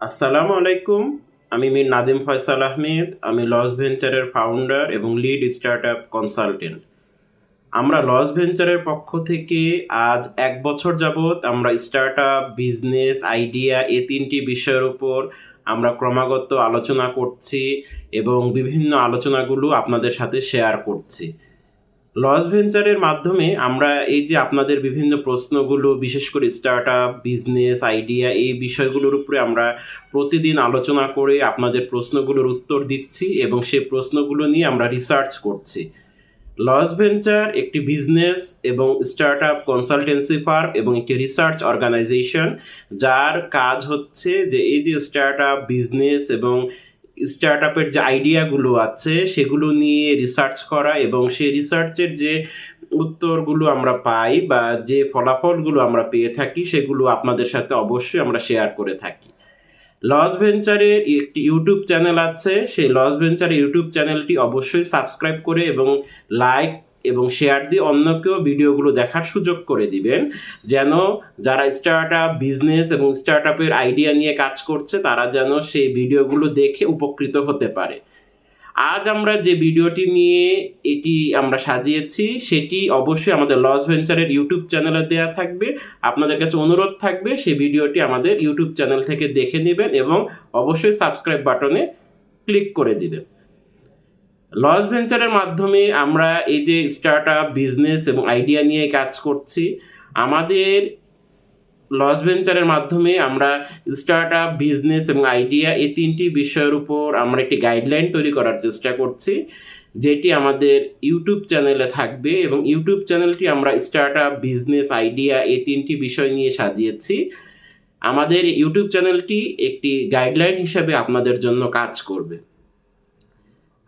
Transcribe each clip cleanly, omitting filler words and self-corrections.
আসসালামু আলাইকুম। আমি মীর নাদিম ফয়সাল আহমেদ। আমি লস ভেঞ্চারের ফাউন্ডার এবং লিড স্টার্টআপ কনসালটেন্ট। আমরা লস ভেঞ্চারের পক্ষ থেকে আজ ১ বছর যাবৎ আমরা স্টার্টআপ, বিজনেস, আইডিয়া এ ৩টি বিষয়ের উপর আমরা ক্রমাগত আলোচনা করছি এবং বিভিন্ন আলোচনাগুলো আপনাদের সাথে শেয়ার করছি। লস ভেঞ্চারের মাধ্যমে আমরা এই যে আপনাদের বিভিন্ন প্রশ্নগুলো, বিশেষ করে স্টার্টআপ, বিজনেস, আইডিয়া এই বিষয়গুলোর উপরে আমরা প্রতিদিন আলোচনা করে আপনাদের প্রশ্নগুলোর উত্তর দিচ্ছি এবং সেই প্রশ্নগুলো নিয়ে আমরা রিসার্চ করছি। লস ভেঞ্চার একটি বিজনেস এবং স্টার্টআপ কনসালটেন্সি ফার্ম এবং একটি রিসার্চ অর্গানাইজেশন, যার কাজ হচ্ছে যে এই যে স্টার্টআপ, বিজনেস এবং স্টার্টআপের যে আইডিয়াগুলো আছে সেগুলো নিয়ে রিসার্চ করা এবং সেই রিসার্চের যে উত্তরগুলো আমরা পাই বা যে ফলাফলগুলো আমরা পেয়ে থাকি সেগুলো আপনাদের সাথে অবশ্যই আমরা শেয়ার করে থাকি। লস ভেঞ্চারের একটি ইউটিউব চ্যানেল আছে, সেই লস ভেঞ্চারের ইউটিউব চ্যানেলটি অবশ্যই সাবস্ক্রাইব করে এবং লাইক এবং শেয়ার দিয়ে অন্যকেও ভিডিওগুলো দেখার সুযোগ করে দিবেন, যেন যারা স্টার্টআপ, বিজনেস এবং স্টার্টআপের আইডিয়া নিয়ে কাজ করছে তারা যেন সেই ভিডিওগুলো দেখে উপকৃত হতে পারে। আজ আমরা যে ভিডিওটি নিয়ে এটি আমরা সাজিয়েছি সেটি অবশ্যই আমাদের লস ভেঞ্চারের ইউটিউব চ্যানেলে দেওয়া থাকবে। আপনাদের কাছে অনুরোধ থাকবে সেই ভিডিওটি আমাদের ইউটিউব চ্যানেল থেকে দেখে নেবেন এবং অবশ্যই সাবস্ক্রাইব বাটনে ক্লিক করে দিবেন। লস ভেঞ্চারের মাধ্যমে আমরা এই যে স্টার্টআপ, বিজনেস এবং আইডিয়া নিয়ে কাজ করছি। আমাদের লস ভেঞ্চারের মাধ্যমে আমরা স্টার্টআপ, বিজনেস এবং আইডিয়া এই ৩টি বিষয়ের উপর আমরা একটি গাইডলাইন তৈরি করার চেষ্টা করছি, যেটি আমাদের ইউটিউব চ্যানেলে থাকবে এবং ইউটিউব চ্যানেলটি আমরা স্টার্টআপ, বিজনেস, আইডিয়া এই ৩টি বিষয় নিয়ে সাজিয়েছি। আমাদের ইউটিউব চ্যানেলটি একটি গাইডলাইন হিসাবে আপনাদের জন্য কাজ করবে।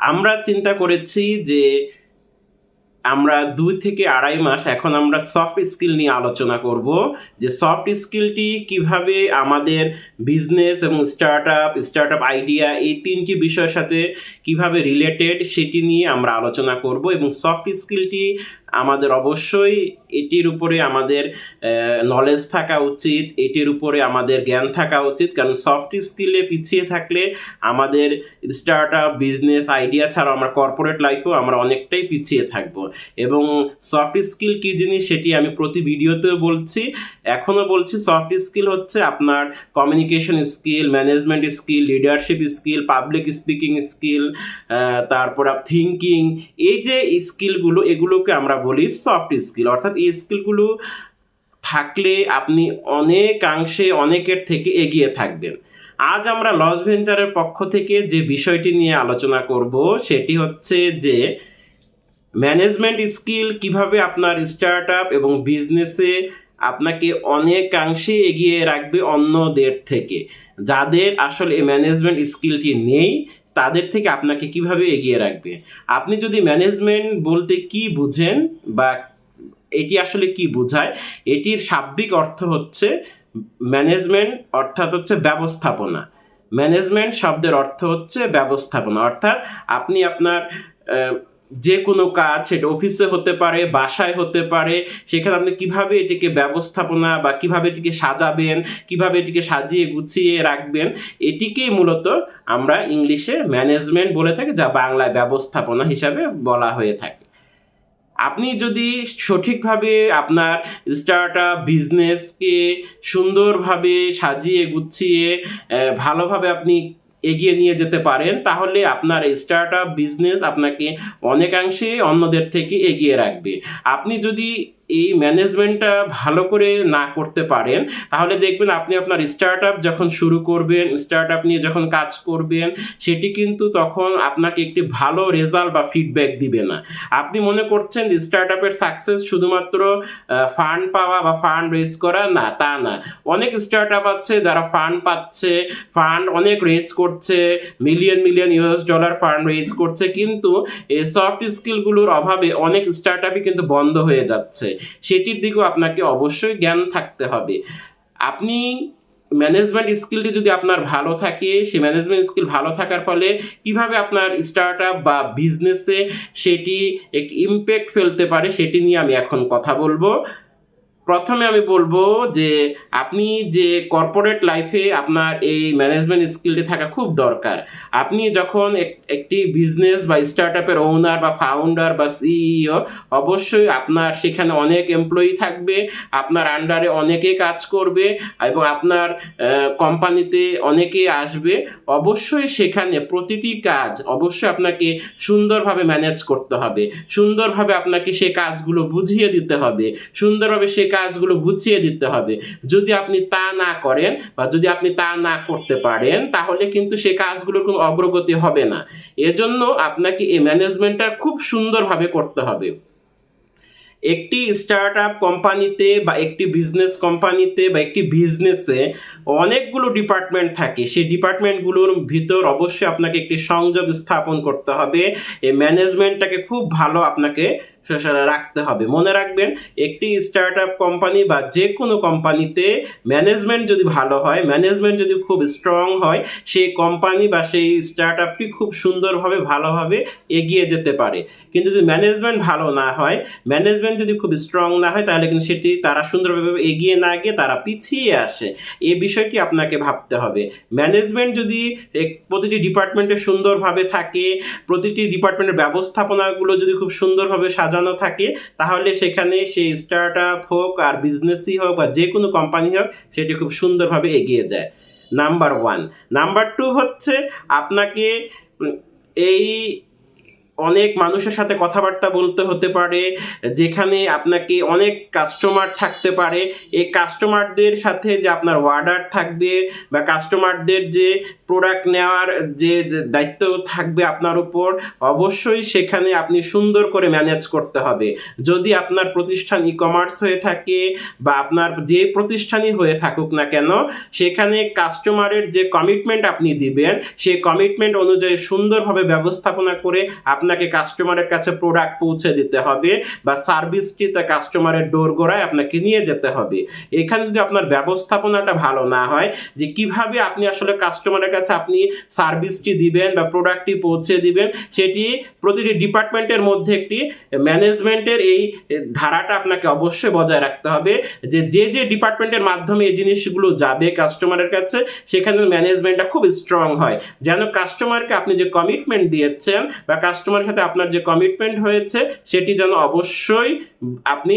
আমরা চিন্তা করেছি যে আমরা ২ থেকে ২.৫ মাস এখন আমরা সফট স্কিল নিয়ে আলোচনা করব, যে সফট স্কিলটি কিভাবে আমাদের বিজনেস এবং স্টার্টআপ আইডিয়া এই ৩টি বিষয়ের সাথে কিভাবে রিলেটেড সেটি নিয়ে আমরা আলোচনা করব এবং সফট স্কিলটি আমাদের অবশ্যই এটির উপরে আমাদের নলেজ থাকা উচিত, এটির উপরে আমাদের জ্ঞান থাকা উচিত, কারণ সফট স্কিলে পিছিয়ে থাকলে আমাদের স্টার্টআপ, বিজনেস, আইডিয়া ছাড়াও আমরা কর্পোরেট লাইফেও আমরা অনেকটাই পিছিয়ে থাকব। এবং সফট স্কিল কী জিনিস সেটি আমি প্রতি ভিডিওতেও বলছি, এখনও বলছি। সফট স্কিল হচ্ছে আপনার communication skill, management skill, leadership skill, public speaking skill, তারপর থিঙ্কিং, এই যে স্কিলগুলো এগুলোকে আমরা বলি সফট স্কিল। অর্থাৎ এই স্কিলগুলো থাকলে আপনি অনেকাংশে অনেকের থেকে এগিয়ে থাকবেন। আজ আমরা লস ভেঞ্চারের পক্ষ থেকে যে বিষয়টি নিয়ে আলোচনা করব সেটি হচ্ছে যে ম্যানেজমেন্ট স্কিল কিভাবে আপনার স্টার্টআপ এবং বিজনেসে আপনাকে অনেকাংশে এগিয়ে রাখবে অন্যদের থেকে। যাদের আসলে এই ম্যানেজমেন্ট স্কিলটি নেই তাদের থেকে আপনাকে কিভাবে এগিয়ে রাখবে। আপনি যদি ম্যানেজমেন্ট বলতে কি বুঝেন বা এটি আসলে কি বোঝায়, এটির শাব্দিক অর্থ হচ্ছে ম্যানেজমেন্ট অর্থাৎ হচ্ছে ব্যবস্থাপনা। ম্যানেজমেন্ট শব্দের অর্থ হচ্ছে ব্যবস্থাপনা, অর্থাৎ আপনি আপনার যে কোনো কাজ, সেটা অফিসে হতে পারে, বাসায় হতে পারে, সেখানে আপনি কিভাবে এটিকে ব্যবস্থাপনা বা কিভাবে এটিকে সাজাবেন, কিভাবে এটিকে সাজিয়ে গুছিয়ে রাখবেন, এটিকেই মূলত আমরা ইংলিশে ম্যানেজমেন্ট বলে থাকি, যা বাংলায় ব্যবস্থাপনা হিসাবে বলা হয়ে থাকে। আপনি যদি সঠিকভাবে আপনার স্টার্টআপ, বিজনেসকে সুন্দরভাবে সাজিয়ে গুছিয়ে ভালোভাবে আপনি এগিয়ে নিয়ে যেতে পারেন, তাহলে আপনার স্টার্টআপ, বিজনেস আপনাকে অনেকাংশে অন্যদের থেকে এগিয়ে রাখবে। আপনি যদি এই ম্যানেজমেন্টটা ভালো করে না করতে পারেন, তাহলে দেখবেন আপনি আপনার স্টার্টআপ যখন শুরু করবেন, স্টার্টআপ নিয়ে যখন কাজ করবেন, সেটি কিন্তু তখন আপনাকে একটি ভালো রেজাল্ট বা ফিডব্যাক দিবে না। আপনি মনে করছেন যে স্টার্টআপের সাকসেস শুধুমাত্র ফান্ড পাওয়া বা ফান্ড রেজ করা, না, তা না। অনেক স্টার্টআপ আছে যারা ফান্ড পাচ্ছে, ফান্ড অনেক রেজ করছে, million million US dollar fund raise করছে, কিন্তু এই সফট স্কিলগুলোর অভাবে অনেক স্টার্টআপই কিন্তু বন্ধ হয়ে যাচ্ছে। সেটির দিকেও আপনাকে অবশ্যই জ্ঞান থাকতে হবে। আপনি ম্যানেজমেন্ট স্কিলটি যদি আপনার ভালো থাকে, সেই ম্যানেজমেন্ট স্কিল ভালো থাকার ফলে কিভাবে আপনার স্টার্টআপ বা বিজনেসে সেটি এক ইমপ্যাক্ট ফেলতে পারে সেটি নিয়ে আমি এখন কথা বলবো। প্রথমে আমি বলবো যে আপনি যে কর্পোরেট লাইফে আপনার এই ম্যানেজমেন্ট স্কিলটি থাকা খুব দরকার। আপনি যখন একটি বিজনেস বা স্টার্টআপের ওনার বা ফাউন্ডার বা সিইও, অবশ্যই আপনার সেখানে অনেক এমপ্লয়ি থাকবে, আপনার আন্ডারে অনেকে কাজ করবে এবং আপনার কোম্পানিতে অনেকেই আসবে। অবশ্যই সেখানে প্রতিটি কাজ অবশ্যই আপনাকে সুন্দরভাবে ম্যানেজ করতে হবে, সুন্দরভাবে আপনাকে সে কাজগুলো বুঝিয়ে দিতে হবে, সুন্দরভাবে সে কাজগুলো গুছিয়ে দিতে হবে। যদি আপনি তা না করেন বা যদি আপনি তা না করতে পারেন, তাহলে কিন্তু সে কাজগুলোর কোনো অগ্রগতি হবে না। এজন্য আপনাকে এই ম্যানেজমেন্টটা খুব সুন্দরভাবে করতে হবে। একটি স্টার্টআপ কোম্পানিতে বা একটি বিজনেস কোম্পানিতে বা একটি বিজনেসে অনেকগুলো ডিপার্টমেন্ট থাকে। সেই ডিপার্টমেন্টগুলোর ভিতর অবশ্যই আপনাকে একটি সংযোগ স্থাপন করতে হবে। এই ম্যানেজমেন্টটাকে খুব ভালো আপনাকে রাখতে হবে। মনে রাখবেন, একটি স্টার্টআপ কোম্পানি বা যে কোনো কোম্পানিতে ম্যানেজমেন্ট যদি ভালো হয়, ম্যানেজমেন্ট যদি খুব স্ট্রং হয়, সেই কোম্পানি বা সেই স্টার্টআপটি খুব সুন্দরভাবে ভালোভাবে এগিয়ে যেতে পারে। কিন্তু যদি ম্যানেজমেন্ট ভালো না হয়, ম্যানেজমেন্ট যদি খুব স্ট্রং না হয়, তাহলে কিন্তু সেটি তারা সুন্দরভাবে এগিয়ে না গিয়ে তারা পিছিয়ে আসে। এই বিষয়টি আপনাকে ভাবতে হবে। ম্যানেজমেন্ট যদি প্রতিটি ডিপার্টমেন্টে সুন্দরভাবে থাকে, প্রতিটি ডিপার্টমেন্টের ব্যবস্থাপনাগুলো যদি খুব সুন্দরভাবে সাজানো থাকে, তাহলে সেখানে সেই স্টার্টআপ হোক আর বিজনেসই হোক বা যে কোনো কোম্পানি হোক, সেটি খুব সুন্দরভাবে এগিয়ে যায়। নাম্বার 1। নাম্বার 2 হচ্ছে আপনাকে এই অনেক মানুষের সাথে কথাবার্তা বলতে হতে পারে, যেখানে আপনাকে অনেক কাস্টমার থাকতে পারে। এই কাস্টমারদের সাথে যে আপনার অর্ডার থাকবে বা কাস্টমারদের যে প্রোডাক্ট নেওয়ার যে দায়িত্ব থাকবে আপনার উপর, অবশ্যই সেখানে আপনি সুন্দর করে ম্যানেজ করতে হবে। যদি আপনার প্রতিষ্ঠান ই-কমার্স হয়ে থাকে বা আপনার যে প্রতিষ্ঠানই হয়ে থাকুক না কেন, সেখানে কাস্টমারের যে কমিটমেন্ট আপনি দিবেন, সেই কমিটমেন্ট অনুযায়ী সুন্দরভাবে ব্যবস্থাপনা করে আপনাকে কাস্টমারের কাছে প্রোডাক্ট পৌঁছে দিতে হবে বা সার্ভিসটি তা কাস্টমারের ডোরগোড়ায় আপনাকে নিয়ে যেতে হবে। এখানে যদি আপনার ব্যবস্থাপনাটা ভালো না হয়, যে কিভাবে আপনি আসলে কাস্টমারের কাছে আপনি সার্ভিসটি দিবেন বা প্রোডাক্টটি পৌঁছে দিবেন, সেটি প্রতিটি ডিপার্টমেন্টের মধ্যে একটি ম্যানেজমেন্টের এই ধারাটা আপনাকে অবশ্যই বজায় রাখতে হবে, যে যে ডিপার্টমেন্টের মাধ্যমে এই জিনিসগুলো যাবে কাস্টমারের কাছে, সেখানে ম্যানেজমেন্টটা খুব স্ট্রং হয়, যেন কাস্টমারকে আপনি যে কমিটমেন্ট দিয়েছেন বা কাস্টমারের সাথে আপনার যে কমিটমেন্ট হয়েছে, সেটি যেন অবশ্যই আপনি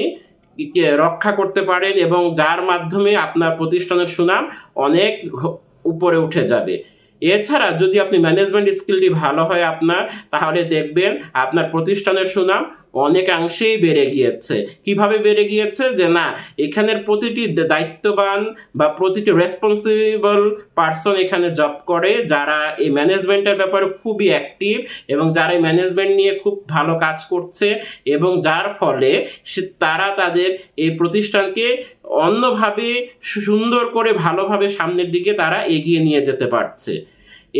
রক্ষা করতে পারেন এবং যার মাধ্যমে আপনার প্রতিষ্ঠানের সুনাম অনেক উপরে উঠে যাবে। এছাড়া যদি আপনি ম্যানেজমেন্ট স্কিলটি ভালো হয় আপনার, তাহলে দেখবেন আপনার প্রতিষ্ঠানের সুনাম অনেকাংশেই বেড়ে গিয়েছে। কিভাবে বেড়ে গিয়েছে, যে না, এখানের প্রতিটি দায়িত্ববান বা প্রতিটি রেসপন্সিবল পার্সন এখানে জব করে, যারা এই ম্যানেজমেন্টের ব্যাপারে খুবই অ্যাক্টিভ এবং যারা এই ম্যানেজমেন্ট নিয়ে খুব ভালো কাজ করছে, এবং যার ফলে তারা তাদের এই প্রতিষ্ঠানকে অন্যভাবে সুন্দর করে ভালোভাবে সামনের দিকে তারা এগিয়ে নিয়ে যেতে পারছে।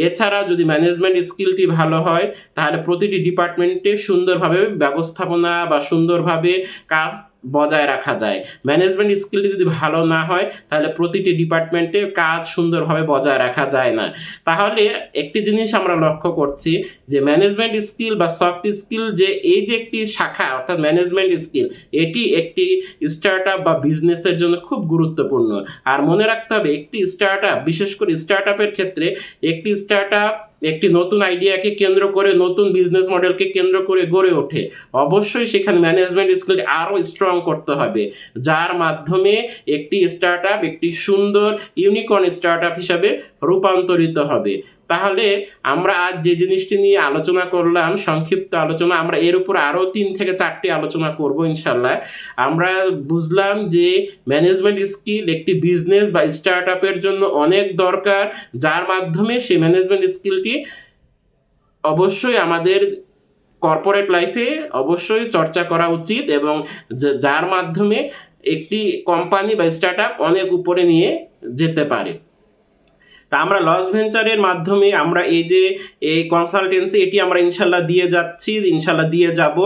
এছাড়া যদি ম্যানেজমেন্ট স্কিলটি ভালো হয়, তাহলে প্রতিটি ডিপার্টমেন্টে সুন্দরভাবে ব্যবস্থাপনা বা সুন্দরভাবে কাজ বজায় রাখা যায়। ম্যানেজমেন্ট স্কিলটি যদি ভালো না হয়, তাহলে প্রতিটি ডিপার্টমেন্টে কাজ সুন্দরভাবে বজায় রাখা যায় না। তাহলে একটি জিনিস আমরা লক্ষ্য করছি, যে ম্যানেজমেন্ট স্কিল বা সফট স্কিল, যে এই যে একটি শাখা অর্থাৎ ম্যানেজমেন্ট স্কিল, এটি একটি স্টার্টআপ বা বিজনেসের জন্য খুব গুরুত্বপূর্ণ। আর মনে রাখতে হবে, একটি স্টার্টআপ, বিশেষ করে স্টার্টআপের ক্ষেত্রে, একটি স্টার্টআপ একটি নতুন আইডিয়াকে কেন্দ্র করে, নতুন বিজনেস মডেলকে কেন্দ্র করে গড়ে ওঠে। অবশ্যই সেখানে ম্যানেজমেন্ট স্কিল আরও স্ট্রং করতে হবে, যার মাধ্যমে একটি স্টার্টআপ একটি সুন্দর ইউনিকর্ন স্টার্টআপ হিসাবে রূপান্তরিত হবে। তাহলে আমরা আজ যে জিনিসটি নিয়ে আলোচনা করলাম, সংক্ষিপ্ত আলোচনা, আমরা এর উপর আরও 3 থেকে 4টি আলোচনা করব ইনশাল্লাহ। আমরা বুঝলাম যে ম্যানেজমেন্ট স্কিল একটি বিজনেস বা স্টার্টআপের জন্য অনেক দরকার, যার মাধ্যমে সেই ম্যানেজমেন্ট স্কিলটি অবশ্যই আমাদের কর্পোরেট লাইফে অবশ্যই চর্চা করা উচিত, এবং যার মাধ্যমে একটি কোম্পানি বা স্টার্টআপ অনেক উপরে নিয়ে যেতে পারে। তা আমরা লস ভেঞ্চারের মাধ্যমে আমরা এই যে এই কনসালটেন্সি, এটি আমরা ইনশাল্লাহ দিয়ে যাচ্ছি, ইনশাল্লাহ দিয়ে যাব।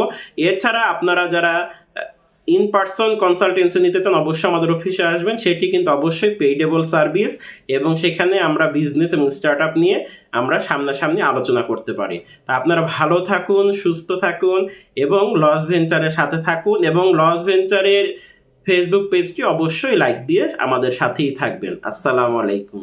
এছাড়া আপনারা যারা ইন পার্সন কনসালটেন্সি নিতে চান, অবশ্যই আমাদের অফিসে আসবেন। সেটি কিন্তু অবশ্যই পেইডেবল সার্ভিস, এবং সেখানে আমরা বিজনেস এবং স্টার্টআপ নিয়ে আমরা সামনাসামনি আলোচনা করতে পারি। তা আপনারা ভালো থাকুন, সুস্থ থাকুন এবং লস ভেঞ্চারের সাথে থাকুন, এবং লস ভেঞ্চারের ফেসবুক পেজটি অবশ্যই লাইক দিয়ে আমাদের সাথেই থাকবেন। আসসালামু আলাইকুম।